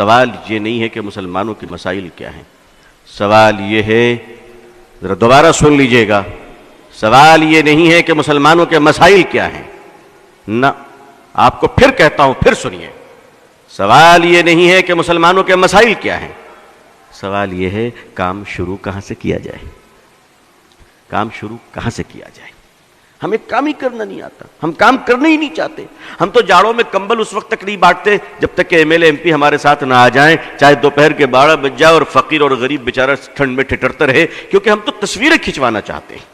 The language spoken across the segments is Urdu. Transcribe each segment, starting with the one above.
سوال یہ نہیں ہے کہ مسلمانوں کے مسائل کیا ہیں، سوال یہ ہے، ذرا دوبارہ سن لیجئے گا، سوال یہ نہیں ہے کہ مسلمانوں کے مسائل کیا ہیں، نہ، آپ کو پھر کہتا ہوں، پھر سنیے، سوال یہ نہیں ہے کہ مسلمانوں کے مسائل کیا ہیں، سوال یہ ہے کام شروع کہاں سے کیا جائے، کام شروع کہاں سے کیا جائے۔ ہمیں کام ہی کرنا نہیں آتا، ہم کام کرنا ہی نہیں چاہتے، ہم تو جاڑوں میں کمبل اس وقت تک نہیں بانٹتے جب تک کہ M L A M P ہمارے ساتھ نہ آ جائیں، چاہے دوپہر کے 12 بج جائے اور فقیر اور غریب بیچارہ ٹھنڈ میں ٹھٹرتا رہے، کیونکہ ہم تو تصویریں کھنچوانا چاہتے ہیں۔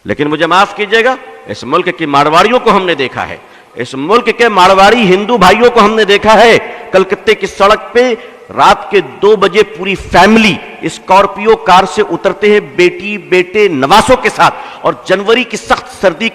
لیکن مجھے معاف کیجئے گا، اس ملک کی مارواڑیوں کو ہم نے دیکھا ہے، اس ملک کے مارواڑی ہندو بھائیوں کو ہم نے دیکھا ہے، کلکتے کی سڑک پہ رات کے 2 بجے پوری فیملی اسکارپیو کار سے اترتے ہیں بیٹی بیٹے نواسوں کے ساتھ، اور جنوری کی سخت سردی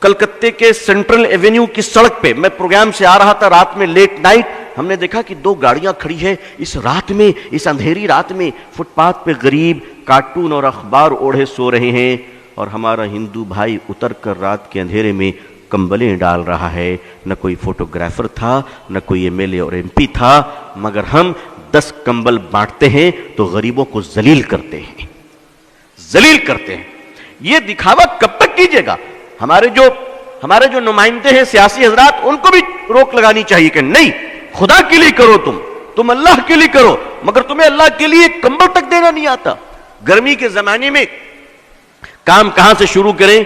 کلکتے کے سینٹرل ایونیو کی سڑک پہ، میں پروگرام سے آ رہا تھا رات میں لیٹ نائٹ، ہم نے دیکھا کہ 2 گاڑیاں کھڑی ہیں اس رات میں، اس اندھیری رات میں، فٹ پاتھ پہ غریب کارٹون اور اخبار اوڑھے سو رہے ہیں، اور ہمارا ہندو بھائی اتر کر رات کے اندھیرے میں کمبلیں ڈال رہا ہے۔ نہ کوئی فوٹوگرافر تھا، نہ کوئی ایم ایل اے اور ایم پی تھا، مگر ہم 10 کمبل بانٹتے ہیں تو غریبوں کو ذلیل کرتے ہیں، ذلیل کرتے ہیں۔ یہ دکھاوا کب تک کیجیے گا؟ ہمارے جو نمائندے ہیں سیاسی حضرات، ان کو بھی روک لگانی چاہیے کہ نہیں، خدا کے لیے کرو، تم اللہ کے لیے کرو، مگر تمہیں اللہ کے لیے کمبل تک دینا نہیں آتا۔ گرمی کے زمانے میں کام کہاں سے شروع کریں؟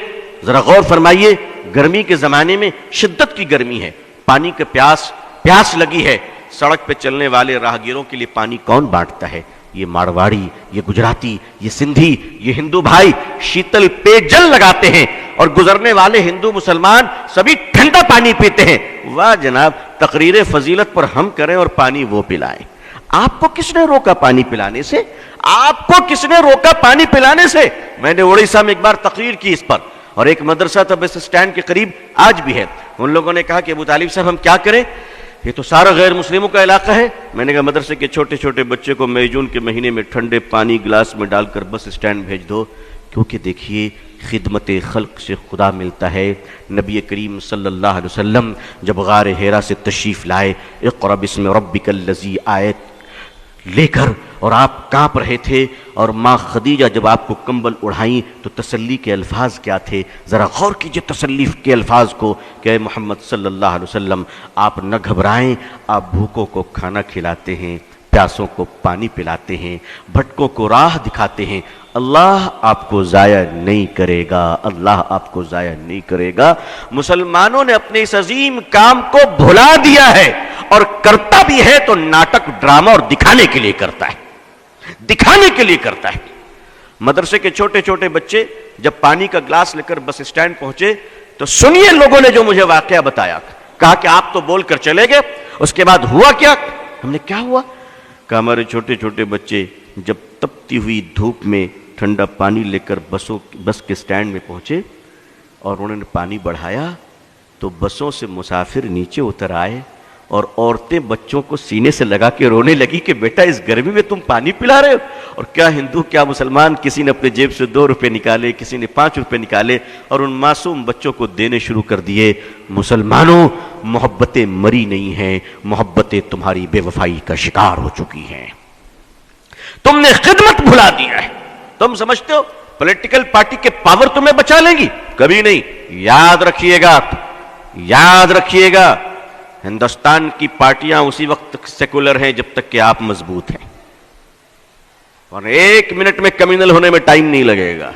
ذرا غور فرمائیے، گرمی کے زمانے میں شدت کی گرمی ہے، پانی کا پیاس لگی ہے، سڑک پہ چلنے والے راہگیروں کے لیے پانی کون بانٹتا ہے؟ یہ مارواڑی، یہ گجراتی، یہ سندھی، یہ ہندو بھائی شیتل پے جل لگاتے ہیں، اور گزرنے والے ہندو مسلمان سبھی ٹھنڈا پانی پیتے ہیں۔ واہ جناب، تقریر فضیلت پر ہم کریں اور پانی وہ پلائیں۔ آپ کو کس نے روکا پانی پلانے سے؟ آپ کو کس نے روکا پانی پلانے سے؟ میں نے اڑیسہ میں ایک بار تقریر کی اس پر، اور ایک مدرسہ تھا بس اسٹینڈ کے قریب، آج بھی ہے، ان لوگوں نے کہا کہ ابو طالب صاحب ہم کیا کریں، یہ تو سارا غیر مسلموں کا علاقہ ہے۔ میں نے کہا مدرسے کے چھوٹے چھوٹے بچے کو مئی جون کے مہینے میں ٹھنڈے پانی گلاس میں ڈال کر بس اسٹینڈ بھیج دو، کیونکہ دیکھیے خدمت خلق سے خدا ملتا ہے۔ نبی کریم صلی اللہ علیہ وسلم جب غار حرا سے تشریف لائے، اقرأ بسم ربک الذی آیت لے کر، اور آپ کانپ رہے تھے، اور ماں خدیجہ جب آپ کو کمبل اڑھائیں تو تسلی کے الفاظ کیا تھے؟ ذرا غور کیجئے تسلی کے الفاظ کو کہ اے محمد صلی اللہ علیہ وسلم، آپ نہ گھبرائیں، آپ بھوکوں کو کھانا کھلاتے ہیں، پیاسوں کو پانی پلاتے ہیں، بھٹکوں کو راہ دکھاتے ہیں، اللہ آپ کو ضائع نہیں کرے گا، اللہ آپ کو ضائع نہیں کرے گا۔ مسلمانوں نے اپنے اس عظیم کام کو بھلا دیا ہے، اور کرتا بھی ہے تو ناٹک، ڈرامہ اور دکھانے کے لیے کرتا ہے، دکھانے کے لیے کرتا ہے۔ مدرسے کے چھوٹے چھوٹے بچے جب پانی کا گلاس لے کر بس اسٹینڈ پہنچے تو سنیے لوگوں نے جو مجھے واقعہ بتایا، کہا کہ آپ تو بول کر چلے گئے، اس کے بعد ہوا کیا؟ ہم نے کیا ہوا؟ کہ ہمارے چھوٹے چھوٹے بچے جب تپتی ہوئی دھوپ میں ٹھنڈا پانی لے کر بس کے سٹینڈ میں پہنچے اور انہوں نے پانی بڑھایا تو بسوں سے مسافر نیچے اتر آئے اور عورتیں بچوں کو سینے سے لگا کے رونے لگی کہ بیٹا اس گرمی میں تم پانی پلا رہے ہو۔ اور کیا ہندو کیا مسلمان، کسی نے اپنے جیب سے 2 روپے نکالے، کسی نے 5 روپے نکالے اور ان معصوم بچوں کو دینے شروع کر دیے۔ مسلمانوں، محبتیں مری نہیں ہیں، محبتیں تمہاری بے وفائی کا شکار ہو چکی ہیں، تم نے خدمت بھلا دیا ہے۔ تم سمجھتے ہو پولیٹیکل پارٹی کے پاور تمہیں بچا لیں گی؟ کبھی نہیں۔ یاد رکھیے گا، یاد رکھیے گا، ہندوستان کی پارٹیاں اسی وقت تک سیکولر ہیں جب تک کہ آپ مضبوط ہیں، اور 1 منٹ میں کمیونل ہونے میں ٹائم نہیں لگے گا۔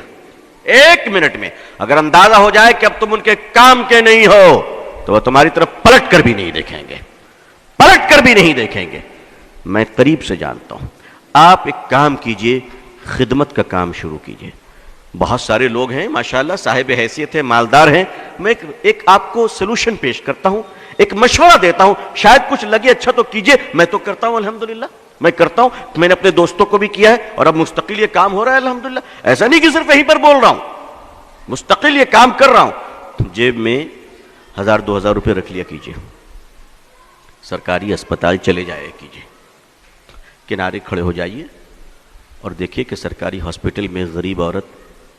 1 منٹ میں اگر اندازہ ہو جائے کہ اب تم ان کے کام کے نہیں ہو تو وہ تمہاری طرف پلٹ کر بھی نہیں دیکھیں گے، پلٹ کر بھی نہیں دیکھیں گے۔ میں قریب سے جانتا ہوں۔ آپ ایک کام کیجئے، خدمت کا کام شروع کیجئے۔ بہت سارے لوگ ہیں ماشاءاللہ، صاحب حیثیت ہیں، مالدار ہیں۔ میں ایک آپ کو سلوشن پیش کرتا ہوں، ایک مشورہ دیتا ہوں، شاید کچھ لگے اچھا تو کیجئے۔ میں تو کرتا ہوں الحمدللہ، میں کرتا ہوں، میں نے اپنے دوستوں کو بھی کیا ہے اور اب مستقل یہ کام ہو رہا ہے الحمدللہ۔ ایسا نہیں کہ صرف یہیں پر بول رہا ہوں، مستقل یہ کام کر رہا ہوں۔ جیب میں 1000-2000 روپے رکھ لیا کیجئے، سرکاری اسپتال چلے جایا کیجئے، کنارے کھڑے ہو جائیے اور دیکھیے کہ سرکاری ہاسپٹل میں غریب عورت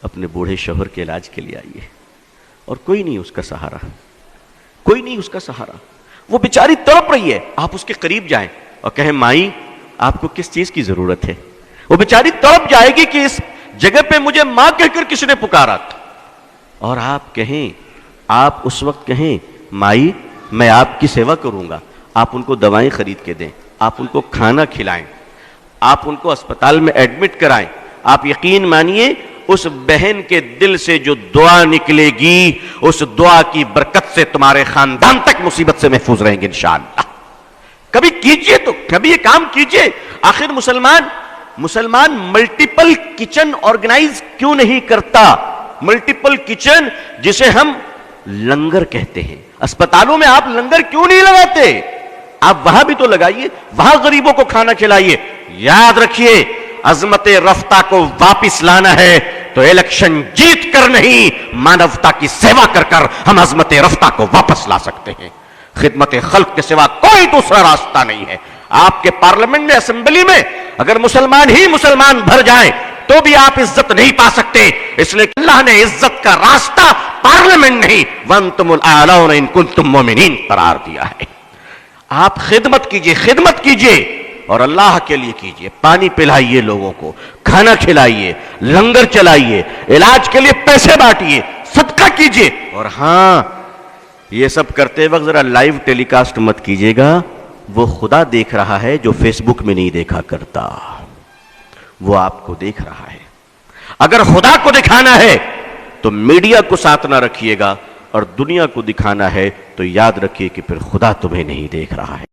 اپنے بوڑھے شوہر کے علاج کے لیے آئی ہے اور کوئی نہیں اس کا سہارا، کوئی نہیں اس کا سہارا۔ وہ بیچاری تڑپ رہی ہے، آپ اس کے قریب جائیں اور کہیں مائی آپ کو کس چیز کی ضرورت ہے؟ وہ بیچاری تڑپ جائے گی کہ اس جگہ پہ مجھے ماں کہہ کر کس نے پکارا تھا، اور آپ کہیں، آپ اس وقت کہیں مائی میں آپ کی سیوا کروں گا، آپ ان کو دوائیں خرید کے دیں، آپ ان کو کھانا کھلائیں، آپ ان کو اسپتال میں ایڈمٹ کرائیں، آپ یقین مانیے اس بہن کے دل سے جو دعا نکلے گی، اس دعا کی برکت سے تمہارے خاندان تک مصیبت سے محفوظ رہیں گے انشاءاللہ۔ کبھی کیجئے، تو کبھی یہ کام کیجئے۔ آخر مسلمان ملٹیپل کچن آرگنائز کیوں نہیں کرتا؟ ملٹیپل کچن جسے ہم لنگر کہتے ہیں، اسپتالوں میں آپ لنگر کیوں نہیں لگاتے؟ آپ وہاں بھی تو لگائیے، وہاں غریبوں کو کھانا کھلائیے۔ یاد رکھیے عظمت رفتہ کو واپس لانا ہے تو الیکشن جیت کر نہیں، مانوتا کی سیوا کر کر ہم عظمت رفتہ کو واپس لا سکتے ہیں۔ خدمت خلق کے سوا کوئی دوسرا راستہ نہیں ہے۔ آپ کے پارلیمنٹ میں، اسمبلی میں اگر مسلمان ہی مسلمان بھر جائیں تو بھی آپ عزت نہیں پا سکتے، اس لیے کہ اللہ نے عزت کا راستہ پارلیمنٹ نہیں وَأَنْتُمُ الْأَعْلَوْنَ إِن كُنتُم مُؤْمِنِينَ قرار دیا ہے۔ آپ خدمت کیجئے اور اللہ کے لیے کیجئے۔ پانی پلائیے لوگوں کو، کھانا کھلائیے، لنگر چلائیے، علاج کے لیے پیسے بانٹیے، صدقہ کیجئے۔ اور ہاں، یہ سب کرتے وقت ذرا لائیو ٹیلی کاسٹ مت کیجئے گا، وہ خدا دیکھ رہا ہے جو فیس بک میں نہیں دیکھا کرتا، وہ آپ کو دیکھ رہا ہے۔ اگر خدا کو دکھانا ہے تو میڈیا کو ساتھ نہ رکھیے گا، اور دنیا کو دکھانا ہے تو یاد رکھیے کہ پھر خدا تمہیں نہیں دیکھ رہا ہے۔